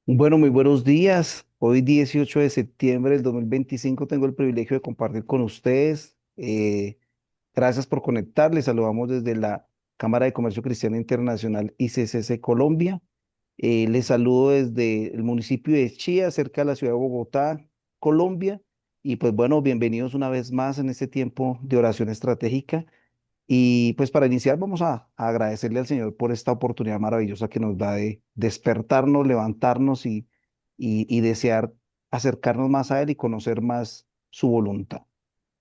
Bueno, muy buenos días. Hoy 18 de septiembre del 2025 tengo el privilegio de compartir con ustedes. Gracias por conectar. Les saludamos desde la Cámara de Comercio Cristiano Internacional ICCC Colombia. Les saludo desde el municipio de Chía, cerca de la ciudad de Bogotá, Colombia. Y pues bueno, bienvenidos una vez más en este tiempo de oración estratégica. Y pues para iniciar vamos a agradecerle al Señor por esta oportunidad maravillosa que nos da de despertarnos, levantarnos y desear acercarnos más a Él y conocer más su voluntad.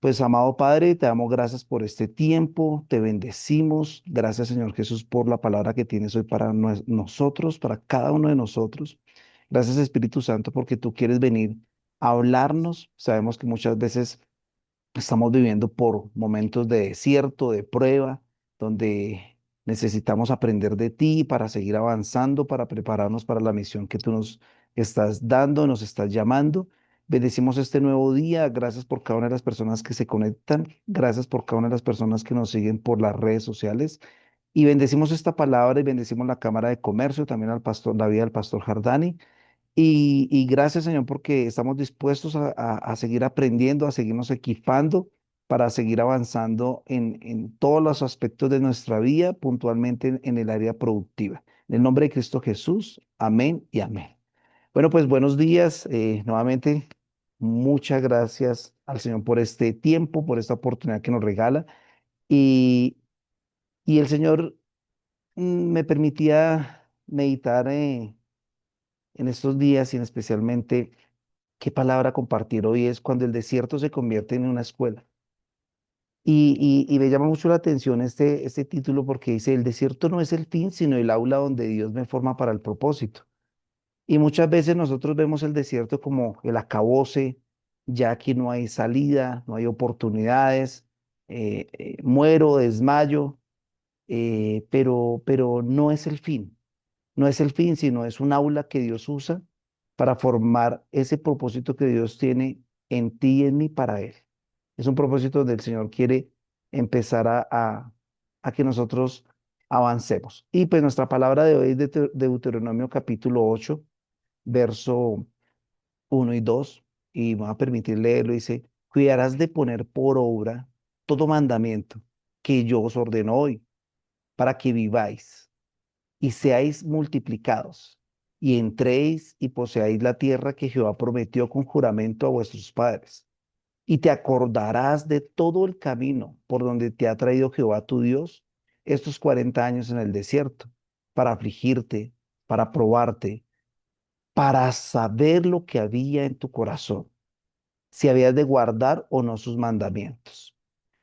Pues amado Padre, te damos gracias por este tiempo, te bendecimos. Gracias Señor Jesús por la palabra que tienes hoy para nosotros, para cada uno de nosotros. Gracias Espíritu Santo porque tú quieres venir a hablarnos. Sabemos que muchas veces estamos viviendo por momentos de desierto, de prueba, donde necesitamos aprender de ti para seguir avanzando, para prepararnos para la misión que tú nos estás dando, nos estás llamando. Bendecimos este nuevo día. Gracias por cada una de las personas que se conectan. Gracias por cada una de las personas que nos siguen por las redes sociales. Y bendecimos esta palabra y bendecimos la Cámara de Comercio, también al pastor, la vida del pastor Jardani. Y gracias, Señor, porque estamos dispuestos a seguir aprendiendo, a seguirnos equipando para seguir avanzando en todos los aspectos de nuestra vida, puntualmente en el área productiva. En el nombre de Cristo Jesús, amén y amén. Bueno, pues buenos días. Nuevamente, muchas gracias al Señor por este tiempo, por esta oportunidad que nos regala. Y, y el Señor me permitía meditar en estos días y en especialmente qué palabra compartir hoy es cuando el desierto se convierte en una escuela. Y me llama mucho la atención este título porque dice, el desierto no es el fin, sino el aula donde Dios me forma para el propósito. Y muchas veces nosotros vemos el desierto como el acabose, ya aquí no hay salida, no hay oportunidades, muero, desmayo, pero no es el fin. No es el fin, sino es un aula que Dios usa para formar ese propósito que Dios tiene en ti y en mí para Él. Es un propósito donde el Señor quiere empezar a que nosotros avancemos. Y pues nuestra palabra de hoy es de Deuteronomio capítulo 8, verso 1 y 2, y me va a permitir leerlo. Dice, cuidarás de poner por obra todo mandamiento que yo os ordeno hoy, para que viváis y seáis multiplicados, y entréis y poseáis la tierra que Jehová prometió con juramento a vuestros padres. Y te acordarás de todo el camino por donde te ha traído Jehová tu Dios estos 40 años en el desierto, para afligirte, para probarte, para saber lo que había en tu corazón, si habías de guardar o no sus mandamientos.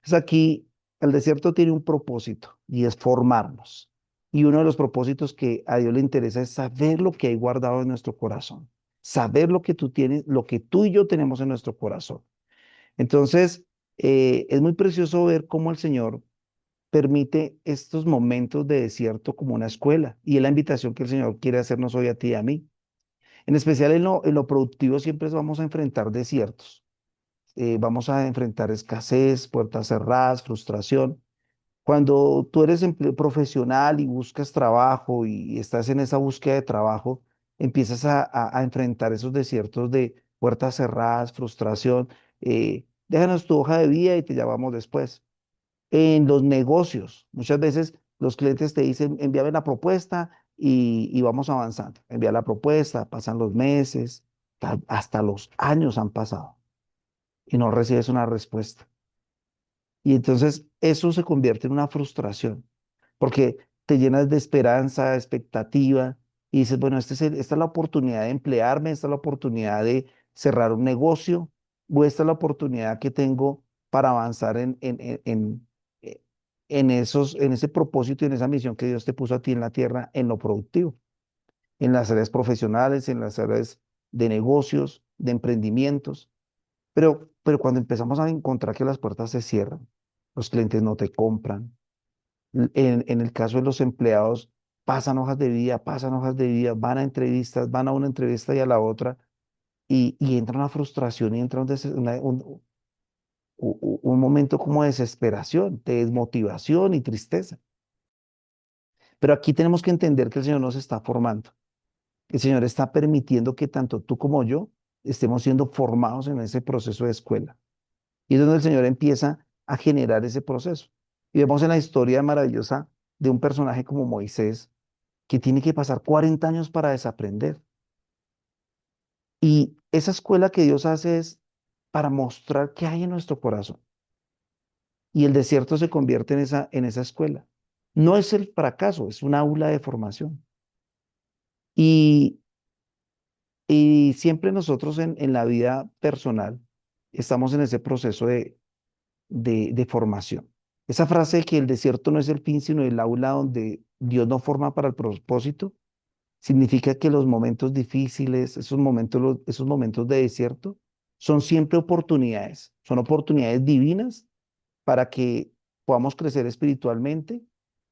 Es aquí, el desierto tiene un propósito y es formarnos. Y uno de los propósitos que a Dios le interesa es saber lo que hay guardado en nuestro corazón, saber lo que tú tienes, lo que tú y yo tenemos en nuestro corazón. Entonces, es muy precioso ver cómo el Señor permite estos momentos de desierto como una escuela. Y es la invitación que el Señor quiere hacernos hoy a ti y a mí. En especial en lo productivo siempre vamos a enfrentar desiertos. Vamos a enfrentar escasez, puertas cerradas, frustración. Cuando tú eres profesional y buscas trabajo y estás en esa búsqueda de trabajo, empiezas a enfrentar esos desiertos de puertas cerradas, frustración. Déjanos tu hoja de vida y te llamamos después. En los negocios, muchas veces los clientes te dicen, envíame la propuesta y vamos avanzando. Envía la propuesta, pasan los meses, hasta los años han pasado y no recibes una respuesta. Y entonces eso se convierte en una frustración, porque te llenas de esperanza, de expectativa, y dices, bueno, esta es la oportunidad de emplearme, esta es la oportunidad de cerrar un negocio, o esta es la oportunidad que tengo para avanzar eh, en ese propósito y en esa misión que Dios te puso a ti en la tierra, en lo productivo, en las áreas profesionales, en las áreas de negocios, de emprendimientos. Pero cuando empezamos a encontrar que las puertas se cierran, los clientes no te compran. En el caso de los empleados, pasan hojas de vida, van a entrevistas, van a una entrevista y a la otra, y entra una frustración y entra un momento como de desesperación, de desmotivación y tristeza. Pero aquí tenemos que entender que el Señor nos está formando. El Señor está permitiendo que tanto tú como yo estemos siendo formados en ese proceso de escuela. Y es donde el Señor empieza a generar ese proceso. Y vemos en la historia maravillosa de un personaje como Moisés, que tiene que pasar 40 años para desaprender. Y esa escuela que Dios hace es para mostrar qué hay en nuestro corazón. Y el desierto se convierte en esa escuela. No es el fracaso, es un aula de formación. Y, y siempre nosotros en la vida personal estamos en ese proceso de formación. Esa frase de que el desierto no es el fin, sino el aula donde Dios nos forma para el propósito, significa que los momentos difíciles, esos momentos de desierto, son siempre oportunidades, son oportunidades divinas para que podamos crecer espiritualmente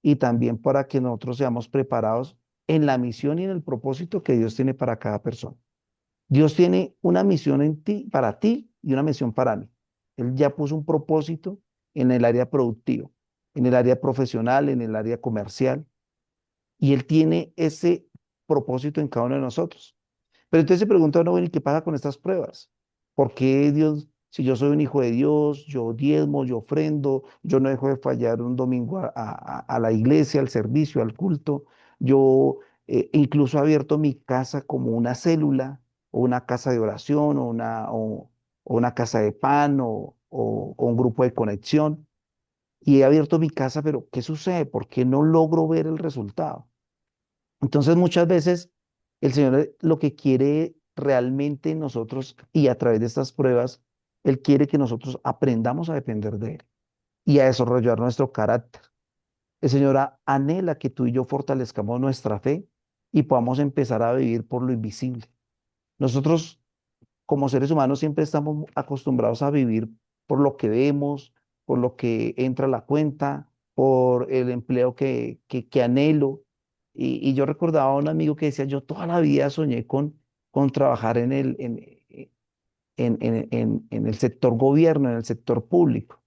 y también para que nosotros seamos preparados en la misión y en el propósito que Dios tiene para cada persona. Dios tiene una misión en ti, para ti y una misión para mí. Él ya puso un propósito en el área productiva, en el área profesional, en el área comercial, y Él tiene ese propósito en cada uno de nosotros. Pero entonces se pregunta uno, bueno, ¿y qué pasa con estas pruebas? ¿Por qué Dios, si yo soy un hijo de Dios, yo diezmo, yo ofrendo, yo no dejo de fallar un domingo a la iglesia, al servicio, al culto? Yo incluso he abierto mi casa como una célula o una casa de oración o una casa de pan o un grupo de conexión. Y he abierto mi casa, pero ¿qué sucede? ¿Por qué no logro ver el resultado? Entonces muchas veces el Señor lo que quiere realmente en nosotros y a través de estas pruebas, Él quiere que nosotros aprendamos a depender de Él y a desarrollar nuestro carácter. El Señor anhela que tú y yo fortalezcamos nuestra fe y podamos empezar a vivir por lo invisible. Nosotros como seres humanos siempre estamos acostumbrados a vivir por lo que vemos, por lo que entra a la cuenta, por el empleo que anhelo. Y yo recordaba a un amigo que decía, yo toda la vida soñé con trabajar en el sector gobierno, en el sector público.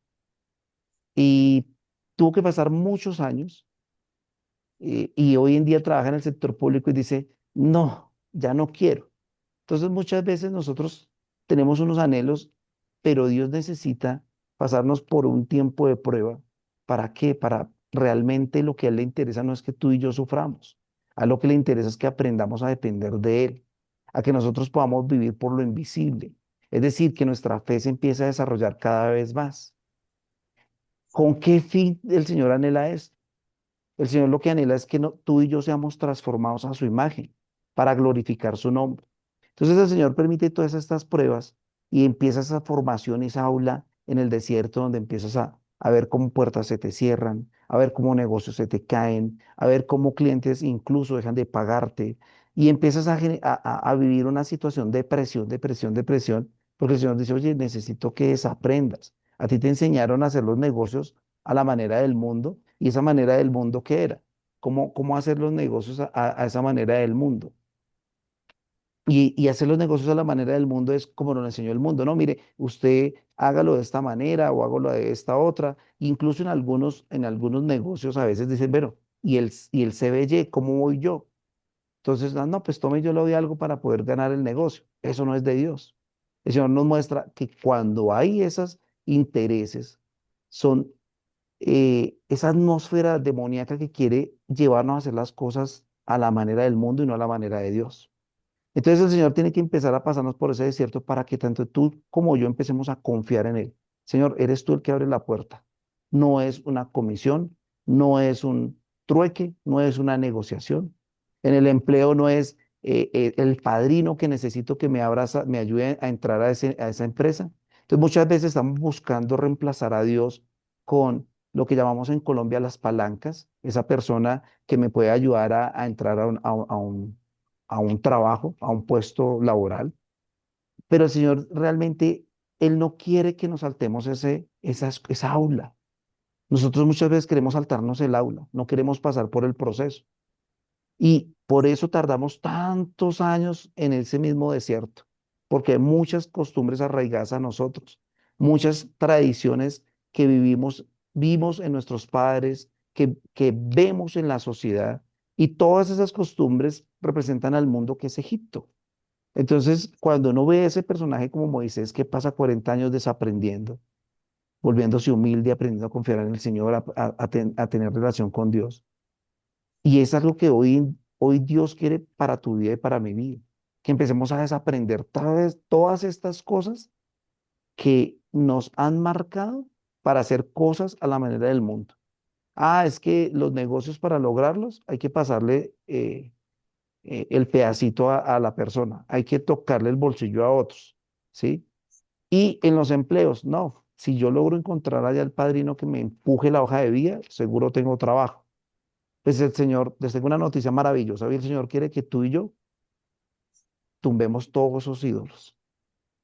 Y tuvo que pasar muchos años y hoy en día trabaja en el sector público y dice, no, ya no quiero. Entonces muchas veces nosotros tenemos unos anhelos, pero Dios necesita pasarnos por un tiempo de prueba. ¿Para qué? Para realmente lo que a Él le interesa no es que tú y yo suframos. A lo que le interesa es que aprendamos a depender de Él, a que nosotros podamos vivir por lo invisible. Es decir, que nuestra fe se empiece a desarrollar cada vez más. ¿Con qué fin el Señor anhela esto? El Señor lo que anhela es que tú y yo seamos transformados a su imagen para glorificar su nombre. Entonces el Señor permite todas estas pruebas y empieza esa formación, esa aula en el desierto donde empiezas a ver cómo puertas se te cierran, a ver cómo negocios se te caen, a ver cómo clientes incluso dejan de pagarte y empiezas a vivir una situación de presión, de presión, de presión, porque el Señor dice, oye, necesito que desaprendas. A ti te enseñaron a hacer los negocios a la manera del mundo. ¿Y esa manera del mundo qué era? ¿Cómo hacer los negocios a esa manera del mundo? Y hacer los negocios a la manera del mundo es como nos enseñó el mundo, ¿no? Mire, usted hágalo de esta manera o hágalo de esta otra. Incluso en algunos negocios a veces dicen, bueno, y el CBY, ¿cómo voy yo? Entonces, no, pues tome yo le doy algo para poder ganar el negocio. Eso no es de Dios. El Señor nos muestra que cuando hay esos intereses, son esa atmósfera demoníaca que quiere llevarnos a hacer las cosas a la manera del mundo y no a la manera de Dios. Entonces el Señor tiene que empezar a pasarnos por ese desierto para que tanto tú como yo empecemos a confiar en Él. Señor, eres tú el que abre la puerta. No es una comisión, no es un trueque, no es una negociación. En el empleo no es el padrino que necesito que me abraza, me ayude a entrar a esa empresa. Entonces muchas veces estamos buscando reemplazar a Dios con lo que llamamos en Colombia las palancas, esa persona que me puede ayudar a entrar a un trabajo, a un puesto laboral, pero el Señor realmente, Él no quiere que nos saltemos esa aula. Nosotros muchas veces queremos saltarnos el aula, no queremos pasar por el proceso. Y por eso tardamos tantos años en ese mismo desierto, porque hay muchas costumbres arraigadas a nosotros, muchas tradiciones que vimos en nuestros padres, que vemos en la sociedad, Y todas esas costumbres representan al mundo que es Egipto. Entonces, cuando uno ve a ese personaje como Moisés, que pasa 40 años desaprendiendo, volviéndose humilde, aprendiendo a confiar en el Señor, a tener relación con Dios. Y es algo que hoy Dios quiere para tu vida y para mi vida, que empecemos a desaprender todas estas cosas que nos han marcado para hacer cosas a la manera del mundo. Ah, es que los negocios para lograrlos hay que pasarle el pedacito a la persona, hay que tocarle el bolsillo a otros, ¿sí? Y en los empleos, no. Si yo logro encontrar allá el padrino que me empuje la hoja de vida, seguro tengo trabajo. Pues el Señor, les tengo una noticia maravillosa. Hoy el Señor quiere que tú y yo tumbemos todos esos ídolos,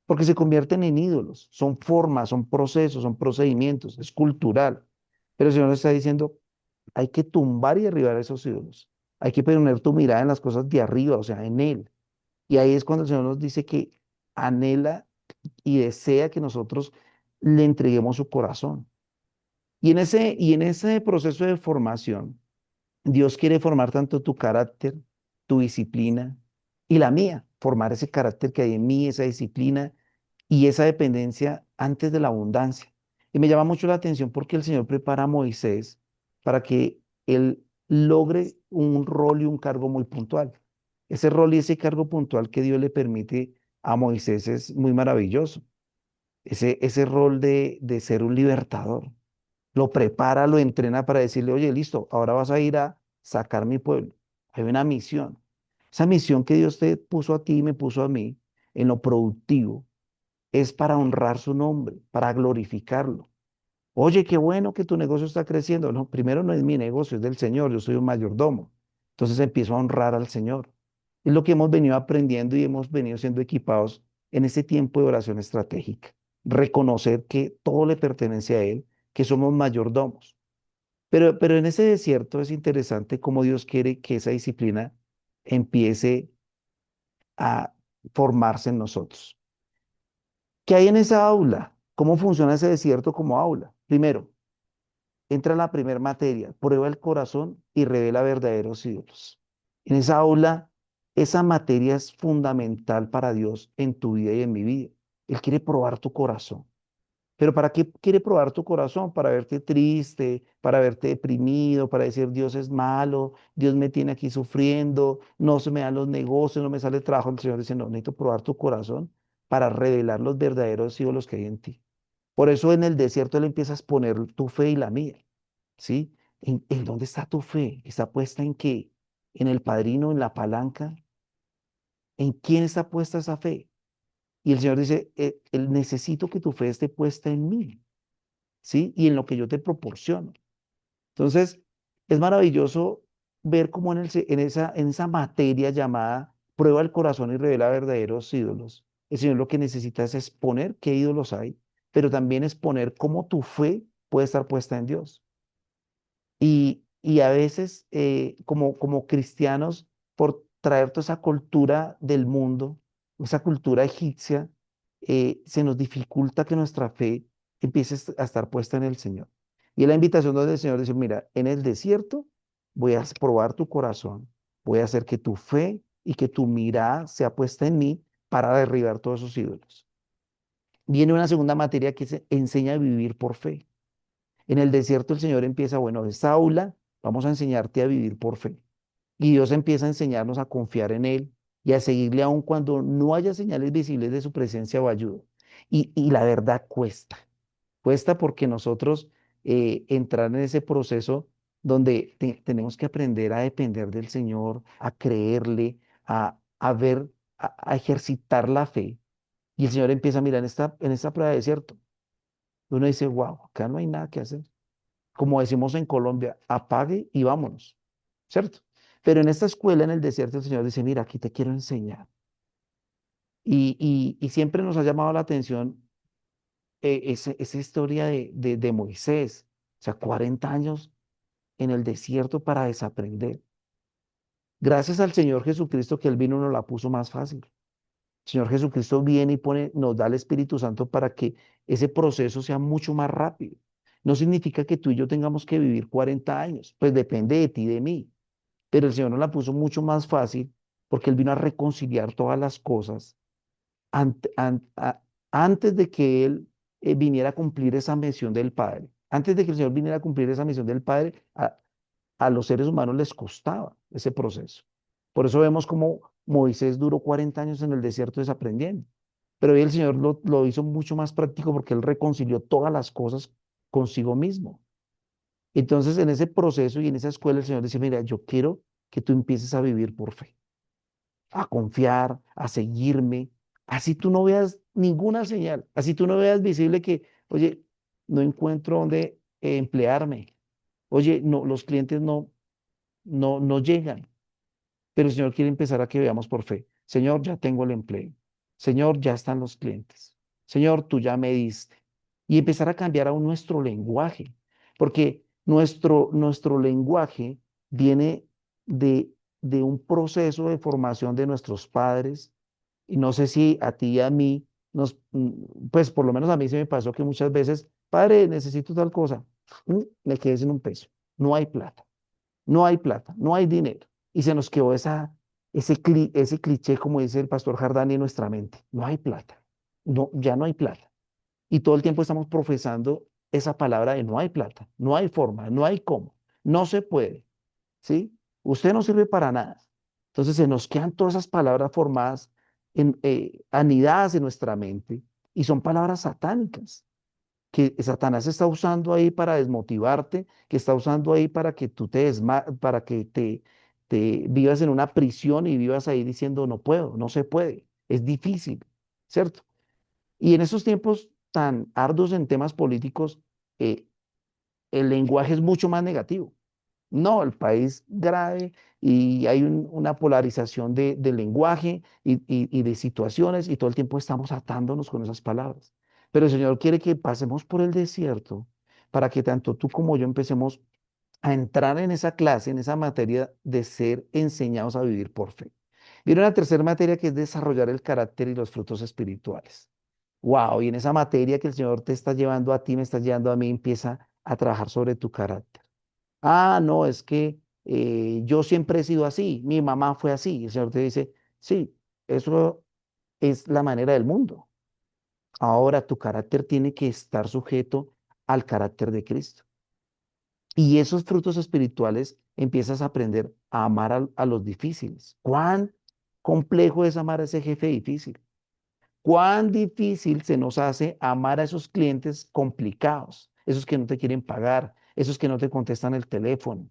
porque se convierten en ídolos. Son formas, son procesos, son procedimientos, es cultural. Pero el Señor está diciendo, hay que tumbar y derribar esos ídolos. Hay que poner tu mirada en las cosas de arriba, o sea, en Él. Y ahí es cuando el Señor nos dice que anhela y desea que nosotros le entreguemos su corazón. Y en ese proceso de formación, Dios quiere formar tanto tu carácter, tu disciplina y la mía, formar ese carácter que hay en mí, esa disciplina y esa dependencia antes de la abundancia. Y me llama mucho la atención porque el Señor prepara a Moisés para que él logre un rol y un cargo muy puntual. Ese rol y ese cargo puntual que Dios le permite a Moisés es muy maravilloso. Ese rol de ser un libertador. Lo prepara, lo entrena para decirle, oye, listo, ahora vas a ir a sacar mi pueblo. Hay una misión. Esa misión que Dios te puso a ti y me puso a mí en lo productivo es para honrar su nombre, para glorificarlo. Oye, qué bueno que tu negocio está creciendo. No, primero no es mi negocio, es del Señor, yo soy un mayordomo. Entonces empiezo a honrar al Señor. Es lo que hemos venido aprendiendo y hemos venido siendo equipados en este tiempo de oración estratégica. Reconocer que todo le pertenece a Él, que somos mayordomos. Pero en ese desierto es interesante cómo Dios quiere que esa disciplina empiece a formarse en nosotros. ¿Qué hay en esa aula? ¿Cómo funciona ese desierto como aula? Primero, entra la primera materia, prueba el corazón y revela verdaderos ídolos. En esa aula, esa materia es fundamental para Dios en tu vida y en mi vida. Él quiere probar tu corazón. Pero ¿para qué quiere probar tu corazón? Para verte triste, para verte deprimido, para decir Dios es malo, Dios me tiene aquí sufriendo, no se me dan los negocios, no me sale el trabajo. El Señor dice, no, necesito probar tu corazón para revelar los verdaderos ídolos que hay en ti. Por eso en el desierto Él empieza a exponer tu fe y la mía, ¿sí? ¿En dónde está tu fe? ¿Está puesta en qué? ¿En el padrino, en la palanca? ¿En quién está puesta esa fe? Y el Señor dice, necesito que tu fe esté puesta en mí, ¿sí? Y en lo que yo te proporciono. Entonces, es maravilloso ver cómo en esa materia llamada prueba el corazón y revela verdaderos ídolos. El Señor lo que necesita es exponer qué ídolos hay, pero también exponer cómo tu fe puede estar puesta en Dios. Y a veces, como cristianos, por traer toda esa cultura del mundo, esa cultura egipcia, se nos dificulta que nuestra fe empiece a estar puesta en el Señor. Y es la invitación donde el Señor dice, mira, en el desierto voy a probar tu corazón, voy a hacer que tu fe y que tu mirada sea puesta en mí para derribar todos esos ídolos. Viene una segunda materia que se enseña a vivir por fe. En el desierto el Señor empieza, bueno, esta aula, vamos a enseñarte a vivir por fe. Y Dios empieza a enseñarnos a confiar en Él y a seguirle aun cuando no haya señales visibles de su presencia o ayuda. Y la verdad cuesta. Cuesta porque nosotros entrar en ese proceso donde tenemos que aprender a depender del Señor, a creerle, a ver, a ejercitar la fe. Y el Señor empieza a mirar en esta prueba de desierto. Uno dice, wow, acá no hay nada que hacer. Como decimos en Colombia, apague y vámonos, ¿cierto? Pero en esta escuela, en el desierto, el Señor dice, mira, aquí te quiero enseñar. Y siempre nos ha llamado la atención esa historia de Moisés, o sea, 40 años en el desierto para desaprender. Gracias al Señor Jesucristo que Él vino nos la puso más fácil. El Señor Jesucristo viene y nos da el Espíritu Santo para que ese proceso sea mucho más rápido. No significa que tú y yo tengamos que vivir 40 años, pues depende de ti y de mí. pero el Señor nos la puso mucho más fácil porque Él vino a reconciliar todas las cosas antes de que Él viniera a cumplir esa misión del Padre. Antes de que el Señor viniera a cumplir esa misión del Padre, a los seres humanos les costaba ese proceso. Por eso vemos como Moisés duró 40 años en el desierto desaprendiendo. Pero hoy el Señor lo hizo mucho más práctico porque Él reconcilió todas las cosas consigo mismo. Entonces, en ese proceso y en esa escuela, el Señor dice, mira, yo quiero que tú empieces a vivir por fe, a confiar, a seguirme, así tú no veas ninguna señal, así tú no veas visible que, oye, no encuentro dónde emplearme, oye, no, los clientes no llegan, pero el Señor quiere empezar a que veamos por fe. Señor, ya tengo el empleo. Señor, ya están los clientes. Señor, tú ya me diste. Y empezar a cambiar aún nuestro lenguaje, porque nuestro lenguaje viene de, de un proceso de formación de nuestros padres. Y no sé si a ti y a mí, pues por lo menos a mí se me pasó que muchas veces, padre, necesito tal cosa, me quedé sin un peso, no hay plata. No hay plata, no hay dinero. Y se nos quedó ese cliché, como dice el pastor Jardán, en nuestra mente. No hay plata. No, ya no hay plata. Y todo el tiempo estamos profesando esa palabra de no hay plata, no hay forma, no hay cómo, no se puede, ¿sí? Usted no sirve para nada. Entonces se nos quedan todas esas palabras formadas, anidadas en nuestra mente, y son palabras satánicas que Satanás está usando ahí para desmotivarte, que está usando ahí para que tú para que te vivas en una prisión y vivas ahí diciendo no puedo, no se puede, es difícil, ¿cierto? Y en esos tiempos tan arduos en temas políticos, eh, el lenguaje es mucho más negativo. No, el país grave y hay una polarización del lenguaje y de situaciones y todo el tiempo estamos atándonos con esas palabras. Pero el Señor quiere que pasemos por el desierto para que tanto tú como yo empecemos a entrar en esa clase, en esa materia de ser enseñados a vivir por fe. Viene una tercera materia que es desarrollar el carácter y los frutos espirituales. Wow, y en esa materia que el Señor te está llevando a ti, me está llevando a mí, empieza a trabajar sobre tu carácter. Ah, no, es que yo siempre he sido así, mi mamá fue así. Y el Señor te dice, sí, eso es la manera del mundo. Ahora tu carácter tiene que estar sujeto al carácter de Cristo. Y esos frutos espirituales empiezas a aprender a amar a los difíciles. ¿Cuán complejo es amar a ese jefe difícil? ¿Cuán difícil se nos hace amar a esos clientes complicados? Esos que no te quieren pagar, esos que no te contestan el teléfono.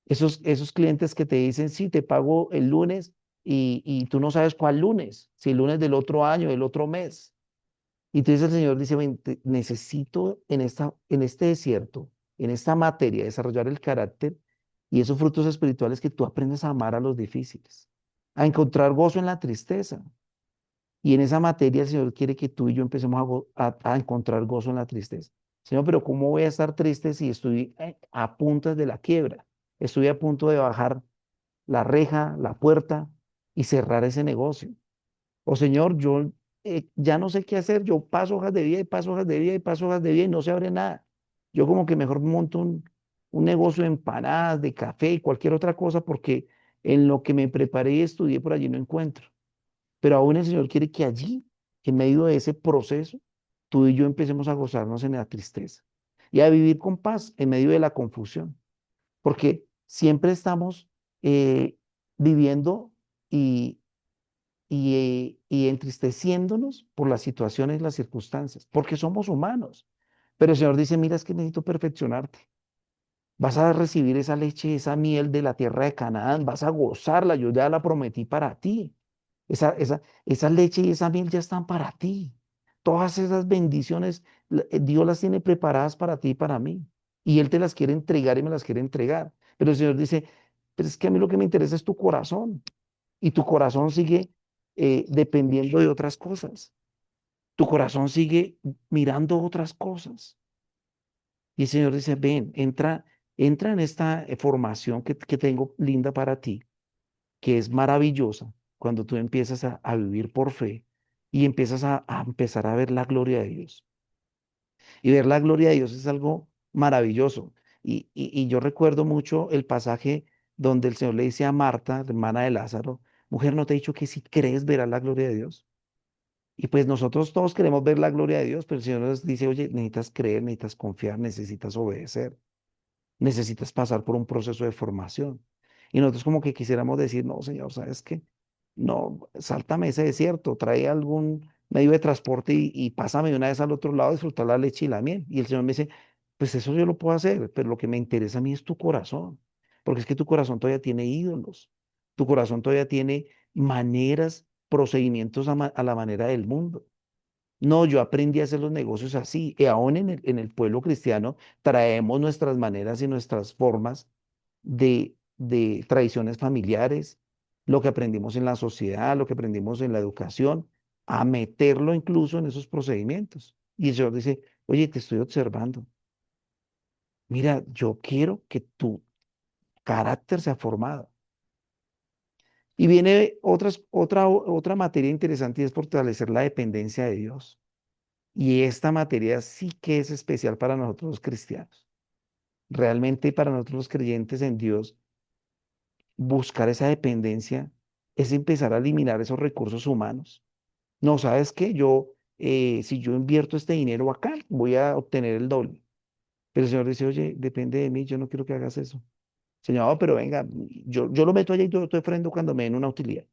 Esos clientes que te dicen, sí, te pago el lunes y tú no sabes cuál lunes, si el lunes del otro año, del otro mes. Y entonces el Señor dice, "Ven, necesito en este desierto, en esta materia, desarrollar el carácter y esos frutos espirituales que tú aprendes a amar a los difíciles, a encontrar gozo en la tristeza. Y en esa materia el Señor quiere que tú y yo empecemos a encontrar gozo en la tristeza. Señor, pero ¿cómo voy a estar triste si estoy a puntas de la quiebra? Estoy a punto de bajar la reja, la puerta y cerrar ese negocio. O Señor, yo ya no sé qué hacer, yo paso hojas de vida y paso hojas de vida y paso hojas de vida y no se abre nada. Yo como que mejor monto un negocio de empanadas, de café y cualquier otra cosa porque en lo que me preparé y estudié por allí no encuentro. Pero aún el Señor quiere que allí, en medio de ese proceso, tú y yo empecemos a gozarnos en la tristeza y a vivir con paz en medio de la confusión, porque siempre estamos eh, viviendo y, y entristeciéndonos por las situaciones y las circunstancias, porque somos humanos. Pero el Señor dice, mira, es que necesito perfeccionarte. Vas a recibir esa leche, esa miel de la tierra de Canaán, vas a gozarla, yo ya la prometí para ti. Esa leche y esa miel ya están para ti. Todas esas bendiciones, Dios las tiene preparadas para ti y para mí. Y Él te las quiere entregar y me las quiere entregar. Pero el Señor dice, pero es que a mí lo que me interesa es tu corazón. Y tu corazón sigue dependiendo de otras cosas. Tu corazón sigue mirando otras cosas. Y el Señor dice, ven, entra en esta formación que tengo linda para ti, que es maravillosa cuando tú empiezas a vivir por fe y empiezas a empezar a ver la gloria de Dios. Y ver la gloria de Dios es algo maravilloso. Y yo recuerdo mucho el pasaje donde el Señor le dice a Marta, la hermana de Lázaro, mujer, ¿no te he dicho que si crees verás la gloria de Dios? Y pues nosotros todos queremos ver la gloria de Dios, pero el Señor nos dice, oye, necesitas creer, necesitas confiar, necesitas obedecer, necesitas pasar por un proceso de formación. Y nosotros como que quisiéramos decir, no, Señor, ¿sabes qué? No, sáltame ese desierto, trae algún medio de transporte y pásame de una vez al otro lado a disfrutar la leche y la miel. Y el Señor me dice, pues eso yo lo puedo hacer, pero lo que me interesa a mí es tu corazón, porque es que tu corazón todavía tiene ídolos, tu corazón todavía tiene maneras, procedimientos a la manera del mundo. No, yo aprendí a hacer los negocios así. Y aún en el pueblo cristiano traemos nuestras maneras y nuestras formas de tradiciones familiares, lo que aprendimos en la sociedad, lo que aprendimos en la educación, a meterlo incluso en esos procedimientos. Y el Señor dice, oye, te estoy observando. Mira, yo quiero que tu carácter sea formado. Y viene otra materia interesante y es fortalecer la dependencia de Dios. Y esta materia sí que es especial para nosotros los cristianos. Realmente para nosotros los creyentes en Dios, buscar esa dependencia es empezar a eliminar esos recursos humanos. No, ¿sabes qué? Si yo invierto este dinero acá, voy a obtener el doble. Pero el Señor dice, oye, depende de mí, yo no quiero que hagas eso. Señor, "No, pero venga, yo lo meto allá y yo estoy frente cuando me den una utilidad.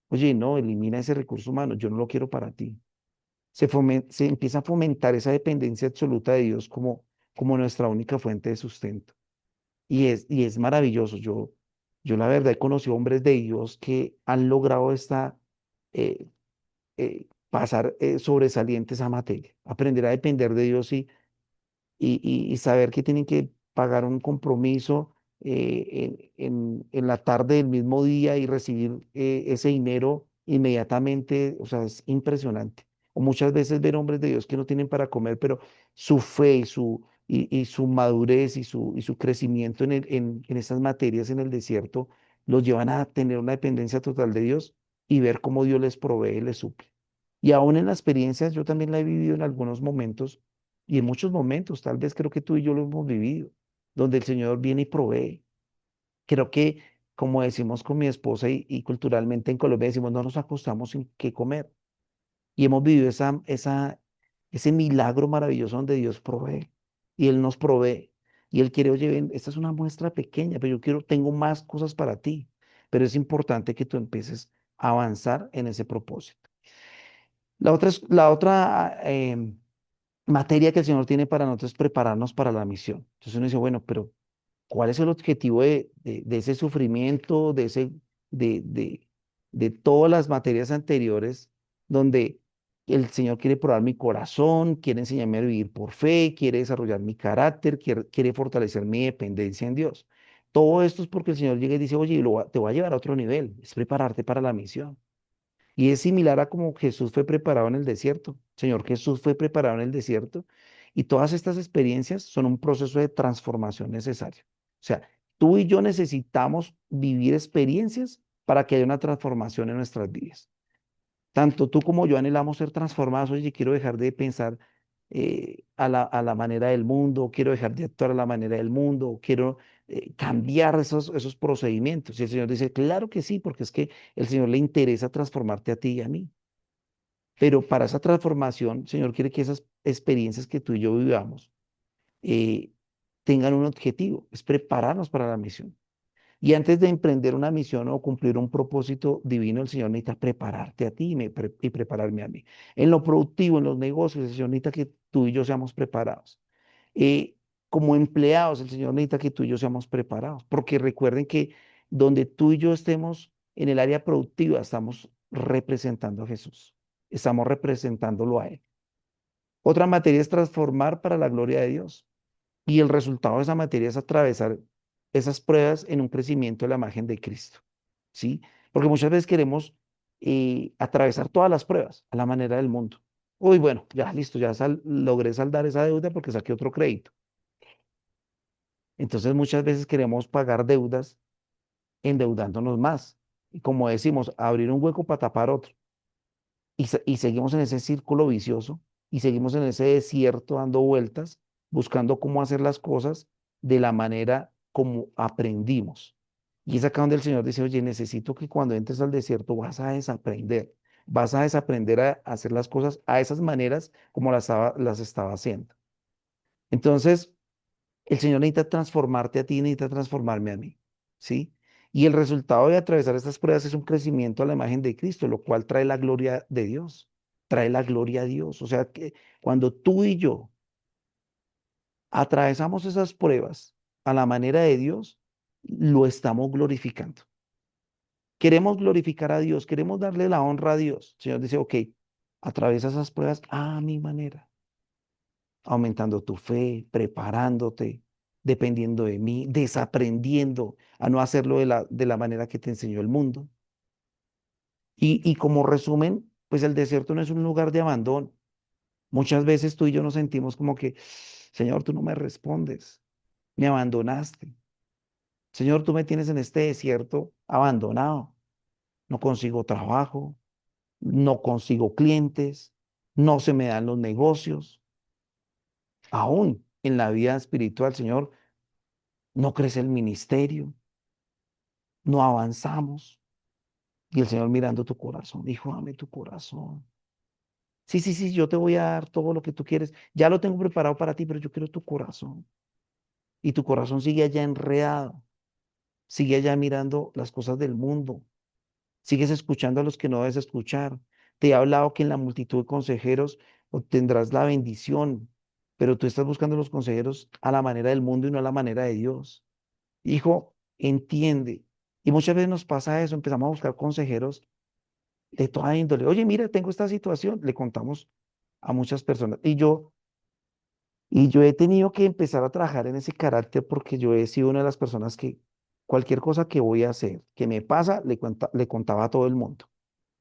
Oye, no, elimina ese recurso humano, yo no lo quiero para ti. Se empieza a fomentar esa dependencia absoluta de Dios como nuestra única fuente de sustento. Y es maravilloso. Yo la verdad he conocido hombres de Dios que han logrado eh, pasar sobresalientes a materia, aprender a depender de Dios y saber que tienen que pagar un compromiso en la tarde del mismo día y recibir ese dinero inmediatamente, o sea, es impresionante. O muchas veces ver hombres de Dios que no tienen para comer, pero su fe y su madurez y su crecimiento en esas materias en el desierto los llevan a tener una dependencia total de Dios y ver cómo Dios les provee y les suple. Y aún en las experiencias, yo también la he vivido en algunos momentos y en muchos momentos, tal vez creo que tú y yo lo hemos vivido, donde el Señor viene y provee. Creo que, como decimos con mi esposa y culturalmente en Colombia, decimos, no nos acostamos sin qué comer. Y hemos vivido ese milagro maravilloso donde Dios provee y Él nos provee. Y Él quiere, oye, ven, esta es una muestra pequeña, pero tengo más cosas para ti. Pero es importante que tú empieces a avanzar en ese propósito. La otra materia que el Señor tiene para nosotros es prepararnos para la misión. Entonces uno dice, bueno, pero ¿cuál es el objetivo de ese sufrimiento, de todas las materias anteriores donde el Señor quiere probar mi corazón, quiere enseñarme a vivir por fe, quiere desarrollar mi carácter, quiere fortalecer mi dependencia en Dios? Todo esto es porque el Señor llega y dice, oye, te voy a llevar a otro nivel, es prepararte para la misión. Y es similar a como Jesús fue preparado en el desierto. Señor Jesús fue preparado en el desierto. Y todas estas experiencias son un proceso de transformación necesario. O sea, tú y yo necesitamos vivir experiencias para que haya una transformación en nuestras vidas. Tanto tú como yo anhelamos ser transformados. Oye, quiero dejar de pensar a la manera del mundo, quiero dejar de actuar a la manera del mundo, quiero cambiar esos procedimientos. Y el Señor dice, claro que sí, porque es que el Señor le interesa transformarte a ti y a mí. Pero para esa transformación, el Señor quiere que esas experiencias que tú y yo vivamos eh, tengan un objetivo, es prepararnos para la misión. Y antes de emprender una misión o cumplir un propósito divino, el Señor necesita prepararte a ti y prepararme a mí. En lo productivo, en los negocios, el Señor necesita que tú y yo seamos preparados. Eh, Como empleados, el Señor necesita que tú y yo seamos preparados, porque recuerden que donde tú y yo estemos en el área productiva, estamos representando a Jesús, estamos representándolo a Él. Otra materia es transformar para la gloria de Dios. Y el resultado de esa materia es atravesar esas pruebas en un crecimiento de la imagen de Cristo, ¿sí? Porque muchas veces queremos atravesar todas las pruebas a la manera del mundo. Uy, bueno, ya listo, ya logré saldar esa deuda porque saqué otro crédito. Entonces muchas veces queremos pagar deudas endeudándonos más. Y como decimos, abrir un hueco para tapar otro. Y seguimos en ese círculo vicioso y seguimos en ese desierto dando vueltas, buscando cómo hacer las cosas de la manera como aprendimos. Y es acá donde el Señor dice, oye, necesito que cuando entres al desierto vas a desaprender a hacer las cosas a esas maneras como las estaba haciendo. Entonces, el Señor necesita transformarte a ti, necesita transformarme a mí, ¿sí? Y el resultado de atravesar estas pruebas es un crecimiento a la imagen de Cristo, lo cual trae la gloria de Dios, trae la gloria a Dios. O sea que cuando tú y yo atravesamos esas pruebas a la manera de Dios, lo estamos glorificando. Queremos glorificar a Dios, queremos darle la honra a Dios. El Señor dice, ok, atraviesa esas pruebas a mi manera, aumentando tu fe, preparándote, dependiendo de mí, desaprendiendo a no hacerlo de la manera que te enseñó el mundo. Y como resumen, pues el desierto no es un lugar de abandono. Muchas veces tú y yo nos sentimos como que, Señor, tú no me respondes, me abandonaste. Señor, tú me tienes en este desierto abandonado. No consigo trabajo, no consigo clientes, no se me dan los negocios. Aún en la vida espiritual, Señor, no crece el ministerio, no avanzamos. Y el Señor mirando tu corazón, hijo, dame tu corazón. Sí, sí, sí, yo te voy a dar todo lo que tú quieres. Ya lo tengo preparado para ti, pero yo quiero tu corazón. Y tu corazón sigue allá enredado, sigue allá mirando las cosas del mundo, sigues escuchando a los que no debes escuchar. Te he hablado que en la multitud de consejeros obtendrás la bendición, pero tú estás buscando los consejeros a la manera del mundo y no a la manera de Dios. Hijo, entiende. Y muchas veces nos pasa eso, empezamos a buscar consejeros de toda índole. Oye, mira, tengo esta situación, le contamos a muchas personas. Y yo he tenido que empezar a trabajar en ese carácter porque yo he sido una de las personas que cualquier cosa que voy a hacer, que me pasa, le contaba a todo el mundo.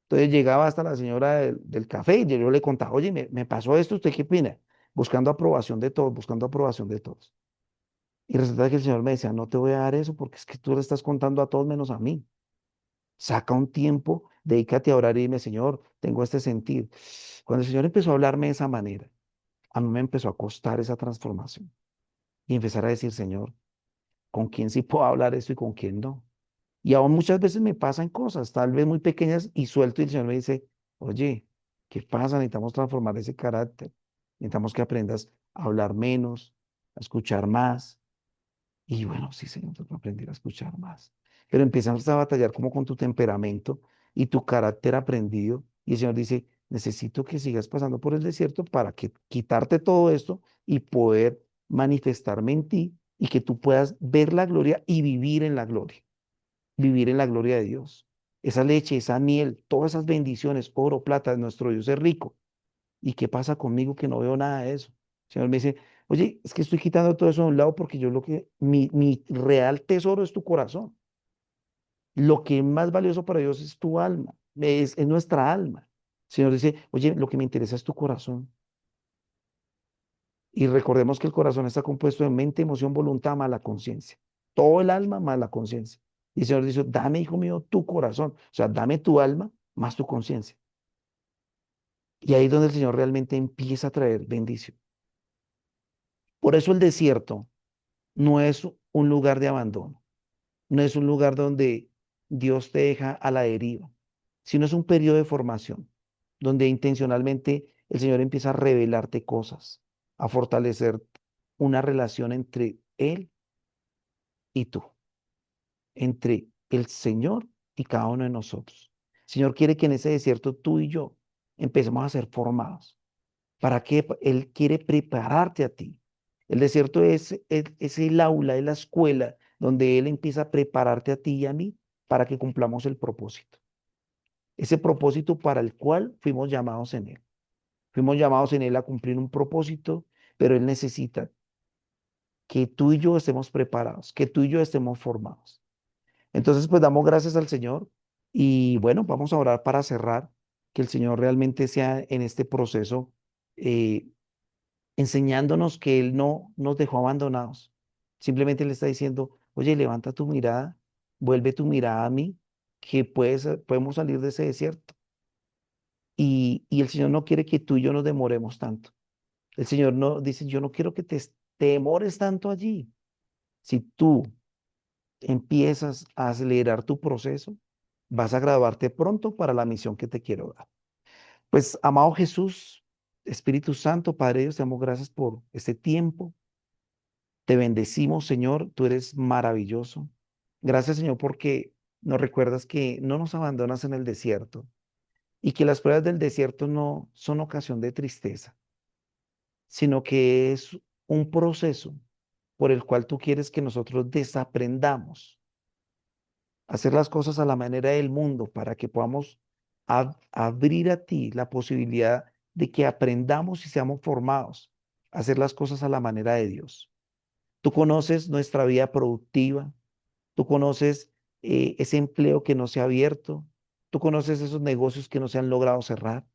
Entonces llegaba hasta la señora del café y yo le contaba, oye, me pasó esto, ¿usted qué opina? Buscando aprobación de todos, buscando aprobación de todos. Y resulta que el Señor me decía, no te voy a dar eso porque es que tú le estás contando a todos menos a mí. Saca un tiempo, dedícate a orar y dime, Señor, tengo este sentir. Cuando el Señor empezó a hablarme de esa manera, a mí me empezó a costar esa transformación y empezar a decir, Señor, ¿con quién sí puedo hablar esto y con quién no? Y aún muchas veces me pasan cosas, tal vez muy pequeñas, y suelto y el Señor me dice, oye, ¿qué pasa? Necesitamos transformar ese carácter. Necesitamos que aprendas a hablar menos, a escuchar más. Y bueno, sí, Señor, tengo que aprender a escuchar más. Pero empezamos a batallar como con tu temperamento y tu carácter aprendido. Y el Señor dice, necesito que sigas pasando por el desierto para que quitarte todo esto y poder manifestarme en ti y que tú puedas ver la gloria y vivir en la gloria de Dios. Esa leche, esa miel, todas esas bendiciones, oro, plata, nuestro Dios es rico. ¿Y qué pasa conmigo que no veo nada de eso? El Señor me dice, oye, es que estoy quitando todo eso de un lado porque yo mi real tesoro es tu corazón. Lo que es más valioso para Dios es tu alma, es nuestra alma. El Señor dice, oye, lo que me interesa es tu corazón. Y recordemos que el corazón está compuesto de mente, emoción, voluntad, más la conciencia. Todo el alma más la conciencia. Y el Señor dice, dame, hijo mío, tu corazón. O sea, dame tu alma más tu conciencia. Y ahí es donde el Señor realmente empieza a traer bendición. Por eso el desierto no es un lugar de abandono, no es un lugar donde Dios te deja a la deriva, sino es un periodo de formación, donde intencionalmente el Señor empieza a revelarte cosas, a fortalecer una relación entre Él y tú, entre el Señor y cada uno de nosotros. El Señor quiere que en ese desierto tú y yo empecemos a ser formados. ¿Para qué? Él quiere prepararte a ti. El desierto es el aula, es la escuela donde Él empieza a prepararte a ti y a mí para que cumplamos el propósito. Ese propósito para el cual fuimos llamados en Él. Fuimos llamados en Él a cumplir un propósito, pero Él necesita que tú y yo estemos preparados, que tú y yo estemos formados. Entonces, pues damos gracias al Señor y bueno, vamos a orar para cerrar, que el Señor realmente sea en este proceso eh, enseñándonos que Él no nos dejó abandonados. Simplemente le está diciendo, oye, levanta tu mirada, vuelve tu mirada a mí, que podemos salir de ese desierto. Y el Señor no quiere que tú y yo nos demoremos tanto. El Señor no dice, yo no quiero que te demores tanto allí. Si tú empiezas a acelerar tu proceso, vas a graduarte pronto para la misión que te quiero dar. Pues, amado Jesús, Espíritu Santo, Padre Dios, te damos gracias por este tiempo. Te bendecimos, Señor, tú eres maravilloso. Gracias, Señor, porque nos recuerdas que no nos abandonas en el desierto y que las pruebas del desierto no son ocasión de tristeza, sino que es un proceso por el cual tú quieres que nosotros desaprendamos a hacer las cosas a la manera del mundo para que podamos abrir a ti la posibilidad de que aprendamos y seamos formados a hacer las cosas a la manera de Dios. Tú conoces nuestra vida productiva, tú conoces ese empleo que no se ha abierto, tú conoces esos negocios que no se han logrado cerrar.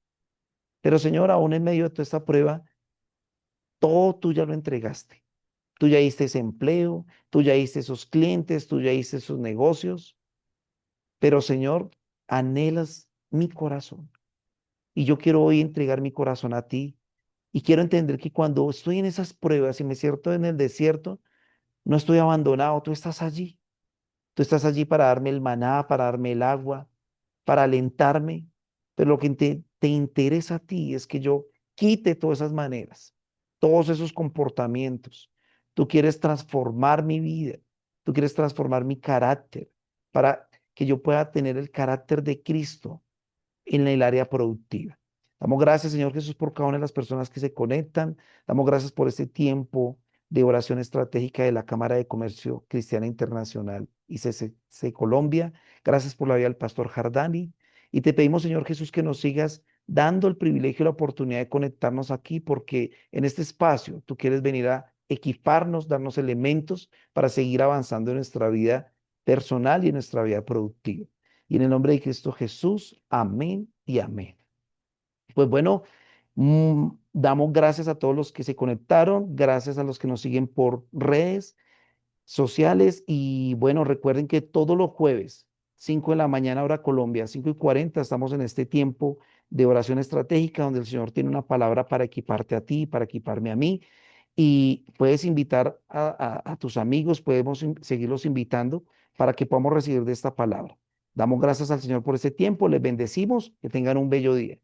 Pero Señor, aún en medio de toda esta prueba, todo tú ya lo entregaste. Tú ya diste ese empleo, tú ya diste esos clientes, tú ya diste esos negocios. Pero Señor, anhelas mi corazón. Y yo quiero hoy entregar mi corazón a ti. Y quiero entender que cuando estoy en esas pruebas y me siento en el desierto, no estoy abandonado, tú estás allí. Tú estás allí para darme el maná, para darme el agua, para alentarme. Pero lo que te interesa a ti es que yo quite todas esas maneras, todos esos comportamientos. Tú quieres transformar mi vida, tú quieres transformar mi carácter para que yo pueda tener el carácter de Cristo en el área productiva. Damos gracias, Señor Jesús, por cada una de las personas que se conectan. Damos gracias por este tiempo de oración estratégica de la Cámara de Comercio Cristiana Internacional y CCC Colombia. Gracias por la vida del pastor Jardani. Y te pedimos, Señor Jesús, que nos sigas dando el privilegio y la oportunidad de conectarnos aquí, porque en este espacio tú quieres venir a equiparnos, darnos elementos para seguir avanzando en nuestra vida personal y en nuestra vida productiva. Y en el nombre de Cristo Jesús, amén y amén. Pues bueno, damos gracias a todos los que se conectaron, gracias a los que nos siguen por redes sociales y bueno, recuerden que todos los jueves, 5 de la mañana hora Colombia, 5:40, estamos en este tiempo de oración estratégica donde el Señor tiene una palabra para equiparte a ti, para equiparme a mí y puedes invitar a tus amigos, podemos seguirlos invitando para que podamos recibir de esta palabra. Damos gracias al Señor por este tiempo, les bendecimos, que tengan un bello día.